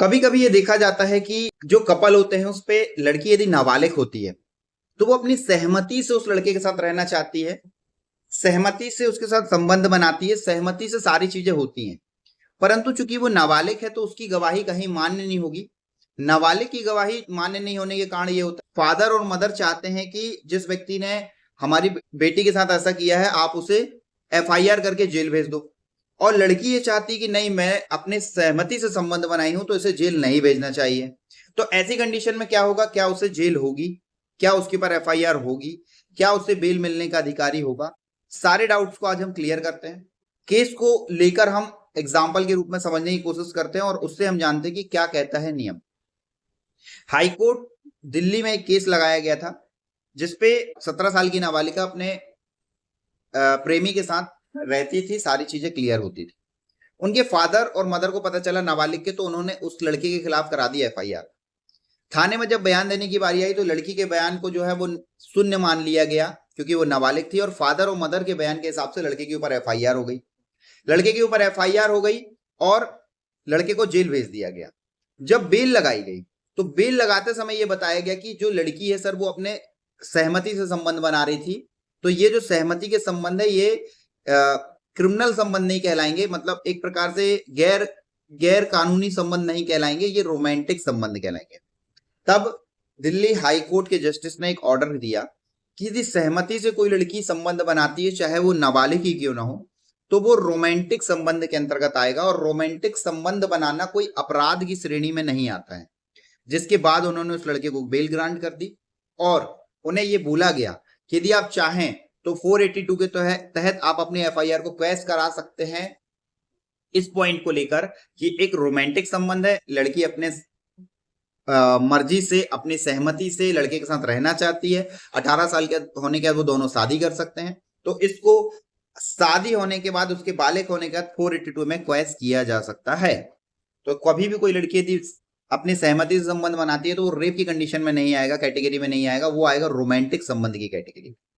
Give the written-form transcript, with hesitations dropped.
कभी कभी ये देखा जाता है कि जो कपल होते हैं उस पे लड़की यदि नाबालिग होती है तो वो अपनी सहमति से उस लड़के के साथ रहना चाहती है, सहमति से उसके साथ संबंध बनाती है, सहमति से सारी चीजें होती हैं। परंतु चूंकि वो नाबालिग है तो उसकी गवाही कहीं मान्य नहीं होगी। नाबालिग की गवाही मान्य नहीं होने के कारण ये होता है फादर और मदर चाहते हैं कि जिस व्यक्ति ने हमारी बेटी के साथ ऐसा किया है आप उसे एफआईआर करके जेल भेज दो। और लड़की ये चाहती कि नहीं, मैं अपने सहमति से संबंध बनाई हूं तो इसे जेल नहीं भेजना चाहिए। तो ऐसी कंडीशन में क्या होगा, क्या उसे जेल होगी, क्या उसके ऊपर एफआईआर होगी, क्या उसे बेल मिलने का अधिकारी होगा? सारे डाउट्स को आज हम क्लियर करते हैं। केस को लेकर हम एग्जाम्पल के रूप में समझने की कोशिश करते हैं और उससे हम जानते हैं कि क्या कहता है नियम। हाईकोर्ट दिल्ली में एक केस लगाया गया था जिसपे 17 साल की नाबालिगा अपने प्रेमी के साथ रहती थी, सारी चीजें क्लियर होती थी। उनके फादर और मदर को पता चला नाबालिग के, तो उन्होंने उस लड़के के खिलाफ करा दी एफआईआर। थाने में जब बयान देने की बारी आई तो लड़की के बयान को जो है वो शून्य मान लिया गया क्योंकि वो नाबालिग थी, और फादर और मदर के बयान के हिसाब से लड़के के ऊपर एफआईआर हो गई। लड़के के ऊपर एफआईआर हो गई और लड़के को जेल भेज दिया गया। जब बेल लगाई गई तो बेल लगाते समय यह बताया गया कि जो लड़की है सर वो अपने सहमति से संबंध बना रही थी, तो ये जो सहमति के संबंध है ये क्रिमिनल संबंध नहीं कहलाएंगे, मतलब एक प्रकार से गैर गैर कानूनी संबंध नहीं कहलाएंगे, ये रोमांटिक संबंध कहलाएंगे। तब दिल्ली हाई कोर्ट के जस्टिस ने एक ऑर्डर दिया कि यदि सहमति से कोई लड़की संबंध बनाती है चाहे वो नाबालिग ही क्यों ना हो तो वो रोमांटिक संबंध के अंतर्गत आएगा, और रोमांटिक संबंध बनाना कोई अपराध की श्रेणी में नहीं आता है। जिसके बाद उन्होंने उस लड़के को बेल ग्रांट कर दी और उन्हें यह बोला गया कि यदि आप चाहें तो 482 के तहत आप अपनी एफआईआर को क्वैश करा सकते हैं इस पॉइंट को लेकर कि एक रोमांटिक संबंध है, लड़की अपने मर्जी से अपनी सहमति से लड़के के साथ रहना चाहती है, 18 साल के होने के बाद वो दोनों शादी कर सकते हैं, तो इसको शादी होने के बाद उसके बालिग होने के बाद 482 में क्वैश किया जा सकता है। तो कभी भी कोई लड़की यदि अपनी सहमति से संबंध बनाती है तो वो रेप की कंडीशन में नहीं आएगा, कैटेगरी में नहीं आएगा, वो आएगा रोमांटिक संबंध की कैटेगरी।